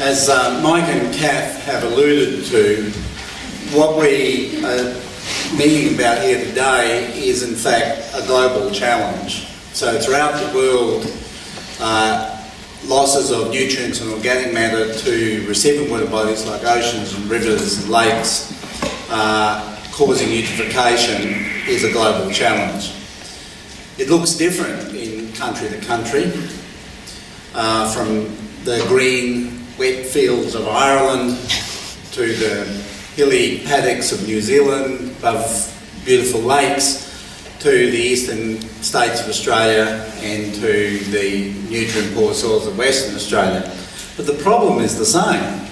As Mike and Kath have alluded to, what we are meeting about here today is in fact a global challenge. So throughout the world, losses of nutrients and organic matter to receiving water bodies like oceans and rivers and lakes causing eutrophication is a global challenge. It looks different in country to country, from the green wet fields of Ireland to the hilly paddocks of New Zealand, above beautiful lakes, to the eastern states of Australia and to the nutrient-poor soils of Western Australia. But the problem is the same.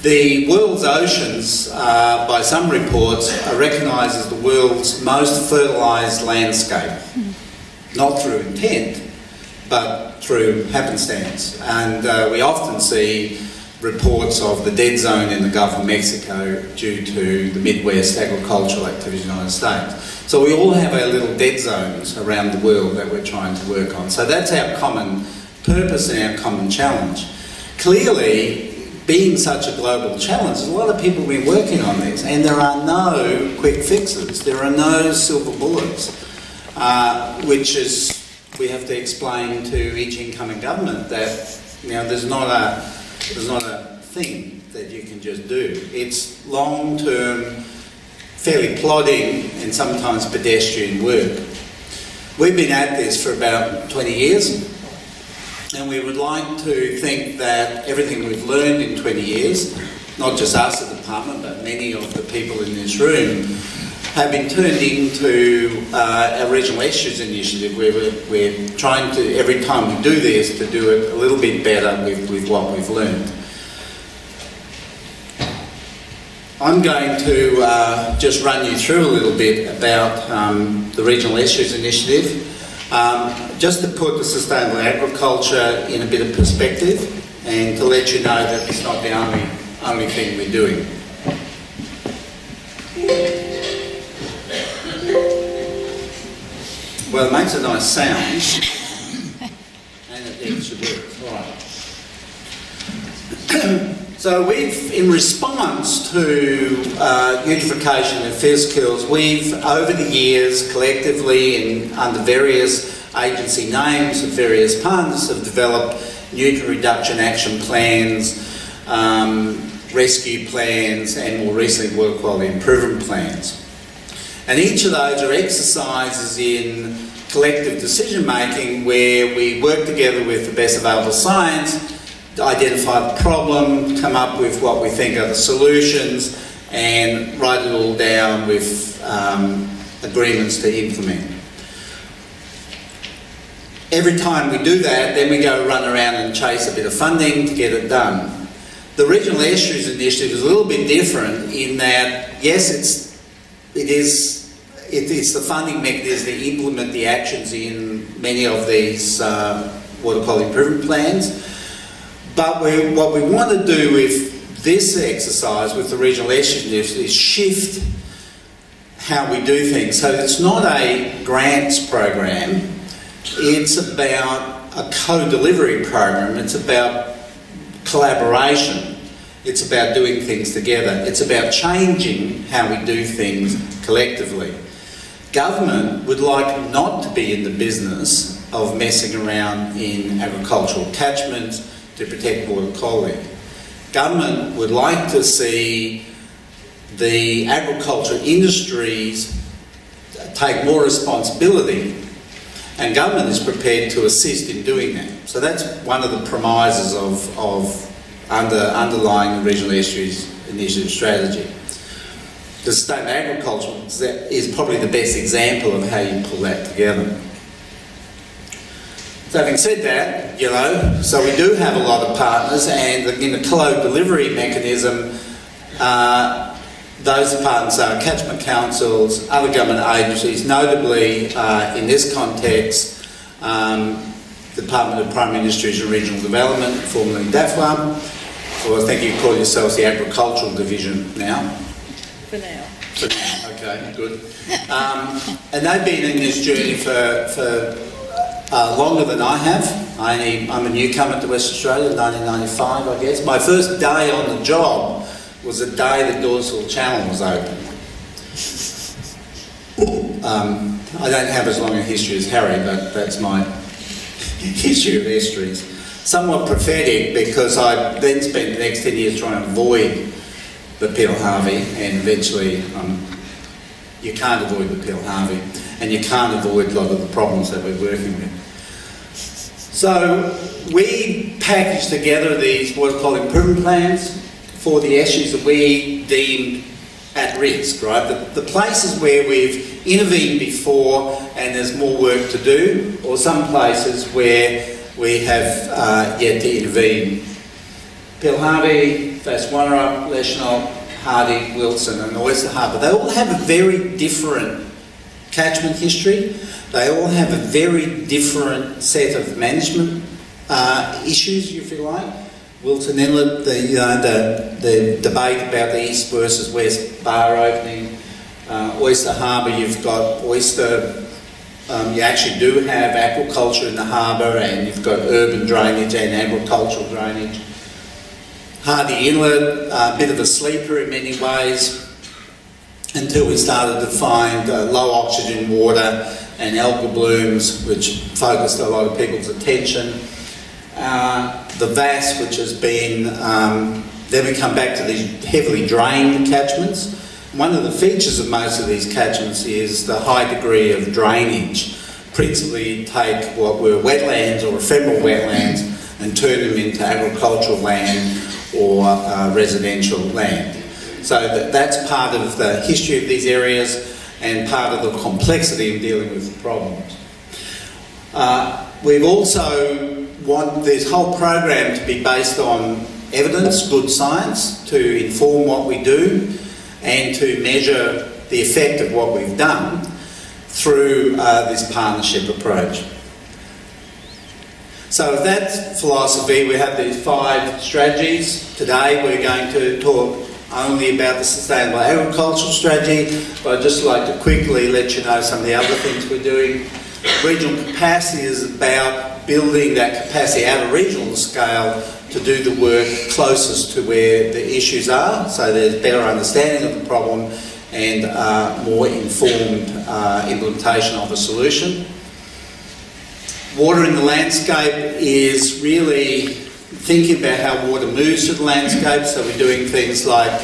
The world's oceans, by some reports, are recognised as the world's most fertilised landscape, not through intent, but through happenstance. And we often see reports of the dead zone in the Gulf of Mexico due to the Midwest agricultural activity in the United States. So we all have our little dead zones around the world that we're trying to work on. So that's our common purpose and our common challenge. Clearly, being such a global challenge, a lot of people have been working on this, and there are no quick fixes. There are no silver bullets, which is, we have to explain to each incoming government that, you know, there's not a thing that you can just do. It's long-term, fairly plodding and sometimes pedestrian work. We've been at this for about 20 years, and we would like to think that everything we've learned in 20 years, not just us at the department, but many of the people in this room, have been turned into our Regional Issues Initiative, where we're trying to, every time we do this, to do it a little bit better with what we've learned. I'm going to just run you through a little bit about the Regional Issues Initiative, just to put the sustainable agriculture in a bit of perspective and to let you know that it's not the only thing we're doing. Well, it makes a nice sound, and it should work. All right. So we've, in response to eutrophication and fish kills, we've, over the years, collectively and under various agency names of various partners, have developed nutrient reduction action plans, rescue plans, and more recently, water quality improvement plans. And each of those are exercises in collective decision making where we work together with the best available science, identify the problem, come up with what we think are the solutions, and write it all down with agreements to implement. Every time we do that, then we go run around and chase a bit of funding to get it done. The Regional Issues Initiative is a little bit different in that, yes, it's the funding mechanism to implement the actions in many of these water quality improvement plans. But what we want to do with this exercise, with the Regional Issues Initiative, is shift how we do things. So it's not a grants program, it's about a co-delivery program, it's about collaboration, it's about doing things together, it's about changing how we do things collectively. Government would like not to be in the business of messing around in agricultural catchments to protect water quality. Government would like to see the agriculture industries take more responsibility, and government is prepared to assist in doing that. So that's one of the premises of underlying the Regional Issues Initiative strategy. The sustainable agriculture is probably the best example of how you pull that together. So having said that, you know, so we do have a lot of partners, and in the co-delivery mechanism, those partners are catchment councils, other government agencies, notably in this context, Department of Primary Industries and Regional Development, formerly DAFWA, or I think you call yourselves the Agricultural Division now. For now. For now, okay, good. And they've been in this journey for longer than I have. I'm a newcomer to West Australia, 1995 I guess. My first day on the job was the day the Dawesville Channel was open. I don't have as long a history as Harry, but that's my history of estuaries. Somewhat prophetic, because I then spent the next 10 years trying to avoid the Peel Harvey, and eventually you can't avoid the Peel Harvey, and you can't avoid a lot of the problems that we're working with. So we packaged together these what are called improvement plans for the estuaries that we deemed at risk, right? The places where we've intervened before and there's more work to do, or some places where we have yet to intervene. Peel Harvey, Wonnerup, Leschnell, Hardy, Wilson and Oyster Harbour, they all have a very different catchment history. They all have a very different set of management issues, if you like. Wilson Inlet, the debate about the east versus west bar opening. Oyster Harbour, you've got oyster. You actually do have aquaculture in the harbour, and you've got urban drainage and agricultural drainage. Hardy Inlet, a bit of a sleeper in many ways, until we started to find low oxygen water and algal blooms, which focused a lot of people's attention. The Vass, which has been, then we come back to these heavily drained catchments. One of the features of most of these catchments is the high degree of drainage. Principally take what were wetlands or ephemeral wetlands and turn them into agricultural land or residential land. So that's part of the history of these areas and part of the complexity in dealing with the problems. We've also want this whole program to be based on evidence, good science, to inform what we do and to measure the effect of what we've done through this partnership approach. So with that philosophy, we have these 5 strategies. Today we're going to talk only about the sustainable agricultural strategy, but I'd just like to quickly let you know some of the other things we're doing. Regional capacity is about building that capacity at a regional scale to do the work closest to where the issues are, so there's better understanding of the problem and more informed implementation of a solution. Water in the landscape is really thinking about how water moves through the landscape, so we're doing things like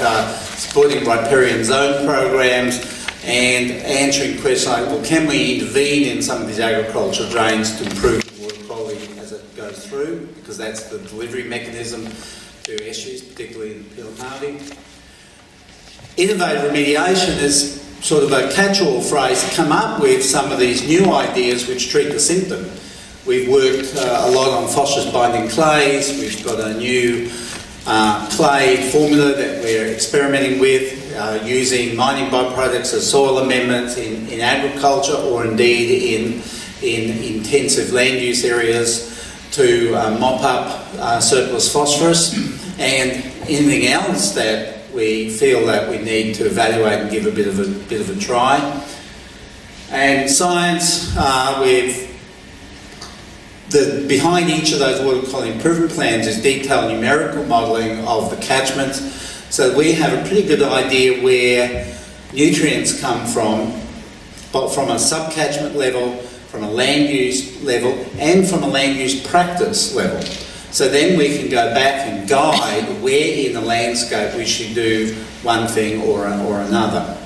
supporting riparian zone programs and answering questions like, well, can we intervene in some of these agricultural drains to improve the water quality as it goes through, because that's the delivery mechanism to estuaries, particularly in the Peel Harvey. Innovative remediation is sort of a catch-all phrase to come up with some of these new ideas which treat the symptom. We've worked a lot on phosphorus-binding clays. We've got a new clay formula that we're experimenting with, using mining byproducts as soil amendments in agriculture, or indeed in intensive land use areas to mop up surplus phosphorus, and anything else that we feel that we need to evaluate and give a bit of a try. And science, behind each of those what we call improvement plans is detailed numerical modelling of the catchments, so we have a pretty good idea where nutrients come from, but from a sub-catchment level, from a land use level, and from a land use practice level. So then we can go back and guide where in the landscape we should do one thing or another.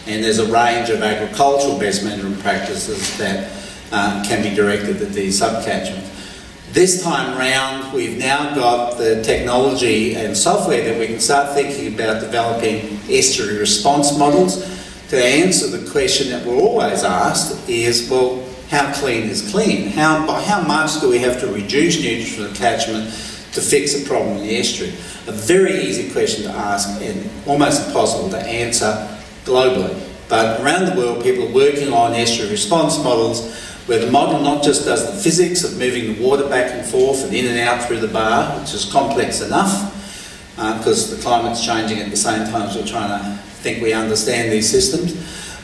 And there's a range of agricultural best management practices that can be directed at these subcatchments. This time round, we've now got the technology and software that we can start thinking about developing estuary response models to answer the question that we're always asked is, well, how clean is clean? By how much do we have to reduce nutrients from the catchment to fix a problem in the estuary? A very easy question to ask and almost impossible to answer globally. But around the world, people are working on estuary response models where the model not just does the physics of moving the water back and forth and in and out through the bar, which is complex enough because the climate's changing at the same time as we're trying to think we understand these systems,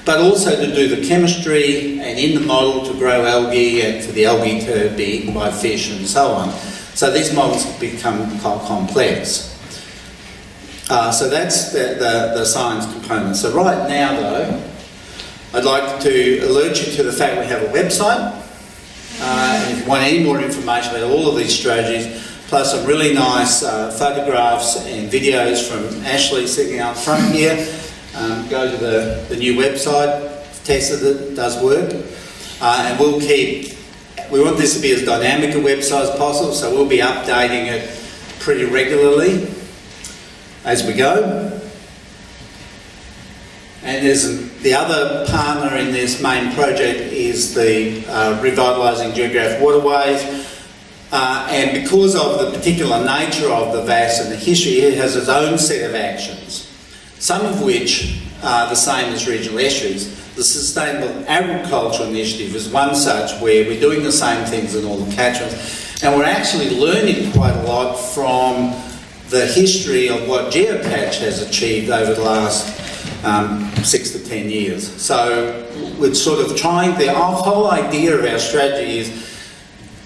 but also to do the chemistry and in the model to grow algae and for the algae to be eaten by fish and so on. So these models become quite complex. So that's the science component. So right now though, I'd like to alert you to the fact we have a website. And if you want any more information about all of these strategies, plus some really nice photographs and videos from Ashley sitting out front here, go to the new website, test that it does work. And we want this to be as dynamic a website as possible, so we'll be updating it pretty regularly as we go. And the other partner in this main project is the Revitalising Geographic Waterways. And because of the particular nature of the VAS and the history, it has its own set of actions, some of which are the same as regional estuaries. The Sustainable Agriculture Initiative is one such where we're doing the same things in all the catchments. And we're actually learning quite a lot from the history of what Geocatch has achieved over the last 6 to 10 years. So we're sort of trying, the whole idea of our strategy is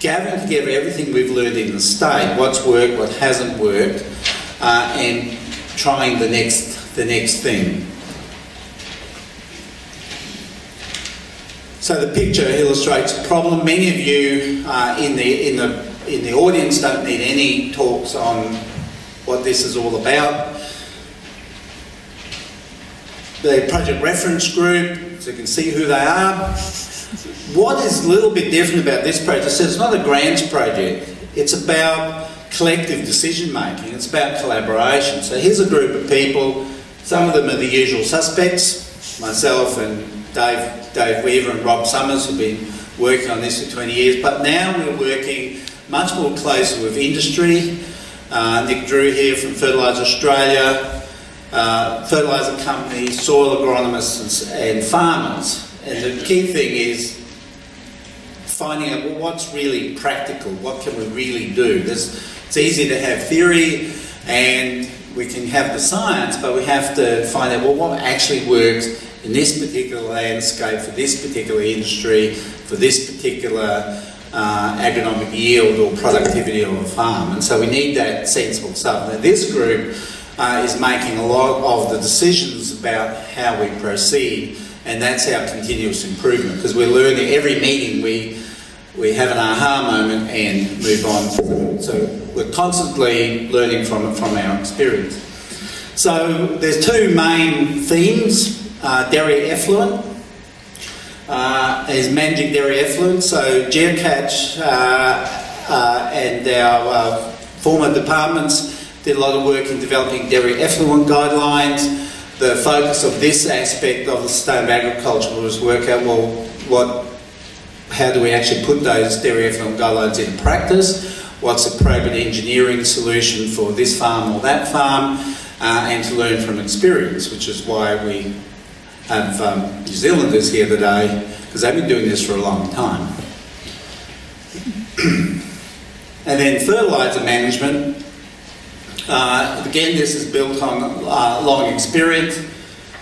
gathering together everything we've learned in the state, what's worked, what hasn't worked, and trying the next thing. So the picture illustrates a problem. Many of you in the audience don't need any talks on what this is all about. The project reference group, so you can see who they are. What is a little bit different about this project is it's not a grants project. It's about collective decision making. It's about collaboration. So here's a group of people. Some of them are the usual suspects. Myself and Dave Weaver and Robb Summers have been working on this for 20 years. But now we're working much more closely with industry. Nick Drew here from Fertiliser Australia, fertiliser companies, soil agronomists and farmers. And the key thing is finding out, well, what's really practical, what can we really do? It's easy to have theory and we can have the science, but we have to find out, well, what actually works in this particular landscape, for this particular industry, for this particular agronomic yield or productivity of a farm. And so we need that sensible stuff. Now this group is making a lot of the decisions about how we proceed, and that's our continuous improvement, because we're learning every meeting. We have an aha moment and move on. So we're constantly learning from our experience. So there's two main themes. Dairy effluent is managing dairy effluent. So Geocatch and our former departments did a lot of work in developing dairy effluent guidelines. The focus of this aspect of the sustainable agriculture was work out, well, how do we actually put those dairy effluent guidelines into practice? What's the appropriate engineering solution for this farm or that farm? And to learn from experience, which is why we have New Zealanders here today, because they've been doing this for a long time. And then fertiliser management. Again, this is built on long experience,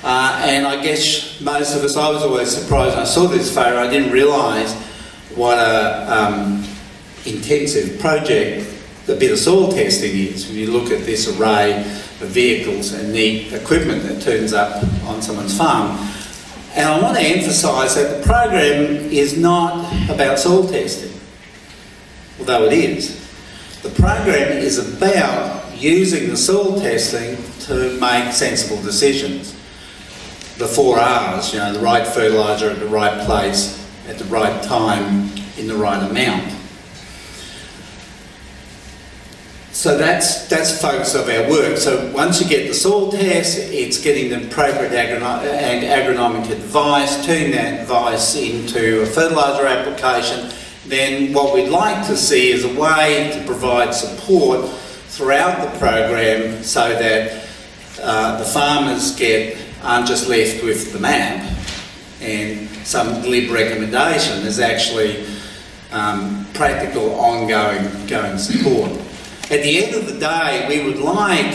and I guess most of us, I was always surprised when I saw this photo. I didn't realise what a intensive project a bit of soil testing is. When you look at this array of vehicles and neat equipment that turns up on someone's farm. And I want to emphasise that the program is not about soil testing, although it is. The program is about using the soil testing to make sensible decisions. The 4 R's, the right fertiliser at the right place, at the right time, in the right amount. So that's the focus of our work. So once you get the soil test, it's getting the appropriate agronomic advice, turning that advice into a fertiliser application. Then what we'd like to see is a way to provide support throughout the program so that the farmers aren't just left with the map and some glib recommendation. There's actually practical ongoing support. At the end of the day, we would like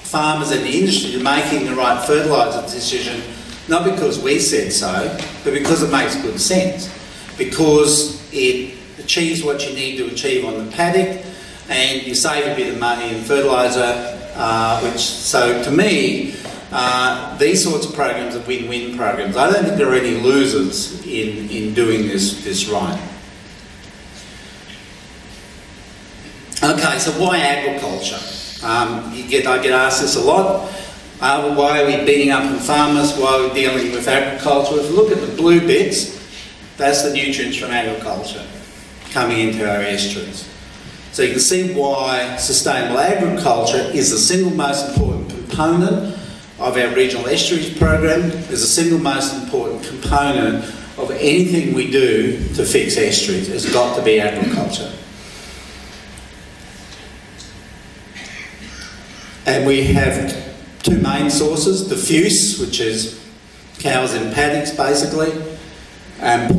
farmers and the industry making the right fertiliser decision Not because we said so, but because it makes good sense. Because it achieves what you need to achieve on the paddock, and you save a bit of money in fertiliser, so to me, these sorts of programs are win-win programs. I don't think there are any losers in doing this right. Okay, so why agriculture? I get asked this a lot. Why are we beating up on farmers? Why are we dealing with agriculture? If you look at the blue bits, that's the nutrients from agriculture coming into our estuaries. So you can see why sustainable agriculture is the single most important component of our regional estuaries program. Is the single most important component of anything we do to fix estuaries. It's got to be agriculture. And we have two main sources: diffuse, which is cows in paddocks basically, and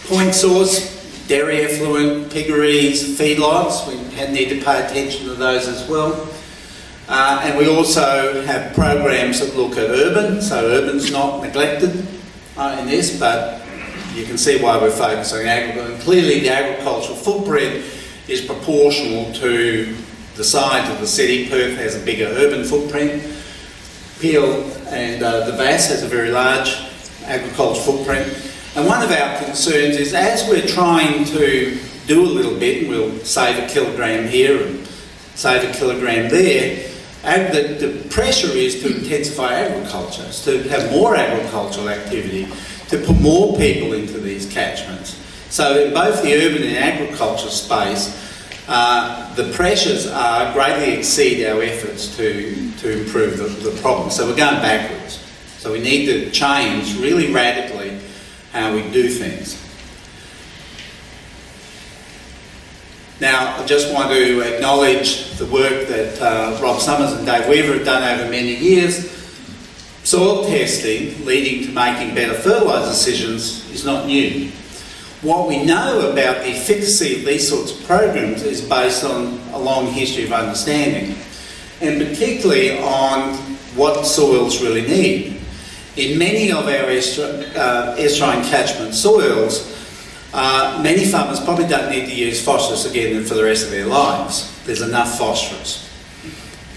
point source, dairy effluent, piggeries, feedlots. We need to pay attention to those as well. And we also have programs that look at urban, so urban's not neglected in this, but you can see why we're focusing on agriculture. And clearly the agricultural footprint is proportional to the size of the city. Perth has a bigger urban footprint. Peel and the Bass has a very large agricultural footprint. And one of our concerns is, as we're trying to do a little bit, and we'll save a kilogram here and save a kilogram there, the pressure is to intensify agriculture, is to have more agricultural activity, to put more people into these catchments. So in both the urban and agriculture space, the pressures greatly exceed our efforts to improve the problem. So we're going backwards. So we need to change really radically how we do things. Now, I just want to acknowledge the work that Robb Summers and Dave Weaver have done over many years. Soil testing leading to making better fertiliser decisions is not new. What we know about the efficacy of these sorts of programs is based on a long history of understanding, and particularly on what soils really need. In many of our estuarine catchment soils, many farmers probably don't need to use phosphorus again for the rest of their lives. There's enough phosphorus.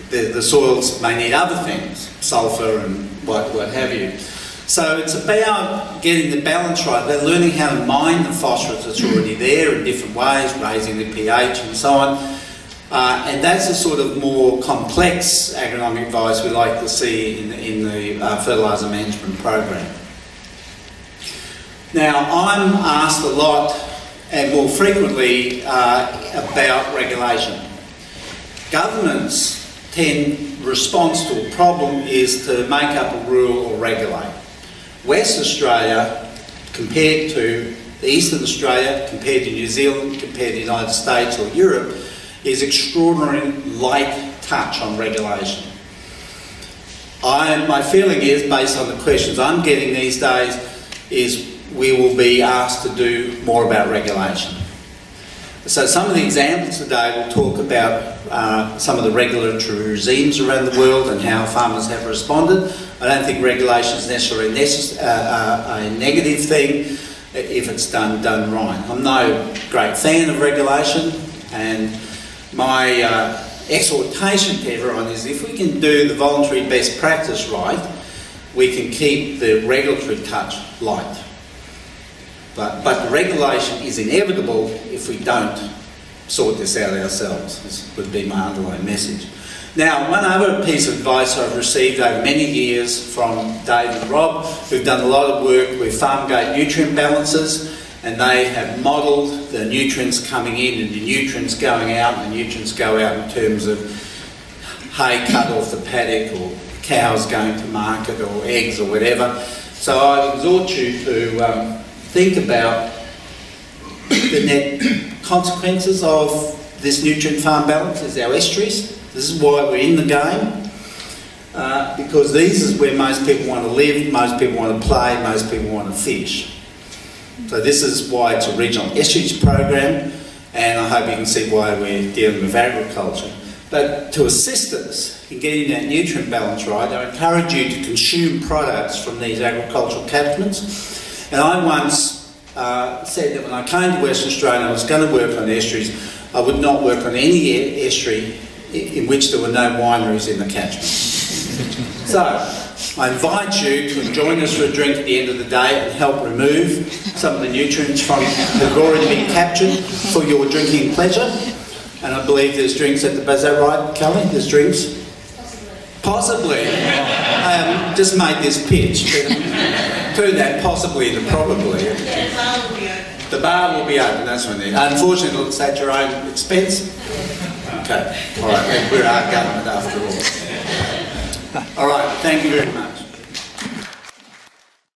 The soils may need other things, sulphur and what have you. So it's about getting the balance right. They're learning how to mine the phosphorus that's already there in different ways, raising the pH and so on. And that's the sort of more complex agronomic advice we like to see in the fertiliser management program. Now, I'm asked a lot and more frequently about regulation. Governments response to a problem is to make up a rule or regulate. West Australia, compared to Eastern Australia, compared to New Zealand, compared to the United States or Europe, is extraordinarily light touch on regulation. My feeling is, based on the questions I'm getting these days, is we will be asked to do more about regulation. So some of the examples today will talk about some of the regulatory regimes around the world and how farmers have responded. I don't think regulation is necessarily a negative thing if it's done right. I'm no great fan of regulation, and my exhortation to everyone is, if we can do the voluntary best practice right, we can keep the regulatory touch light. But the regulation is inevitable if we don't sort this out ourselves. This would be my underlying message. Now, one other piece of advice I've received over many years from Dave and Robb, who've done a lot of work with farm gate nutrient balances, and they have modelled the nutrients coming in and the nutrients going out, and the nutrients go out in terms of hay cut off the paddock or cows going to market or eggs or whatever. So I exhort you to think about the net consequences of this nutrient farm balance as our estuaries. This is why we're in the game, because these is where most people want to live, most people want to play, most people want to fish. So this is why it's a regional estuaries program, and I hope you can see why we're dealing with agriculture. But to assist us in getting that nutrient balance right, I encourage you to consume products from these agricultural catchments. And I once said that when I came to Western Australia and I was going to work on estuaries, I would not work on any estuary in which there were no wineries in the catchment. So, I invite you to join us for a drink at the end of the day and help remove some of the nutrients from that have already been captured for your drinking pleasure. And I believe there's drinks at the... Is that right, Kelly? There's drinks? Possibly. I just made this pitch. Turn that possibly into probably. The bar will be open, that's what I need. Unfortunately, it's at your own expense. Okay, all right, we're our government after all. All right, thank you very much.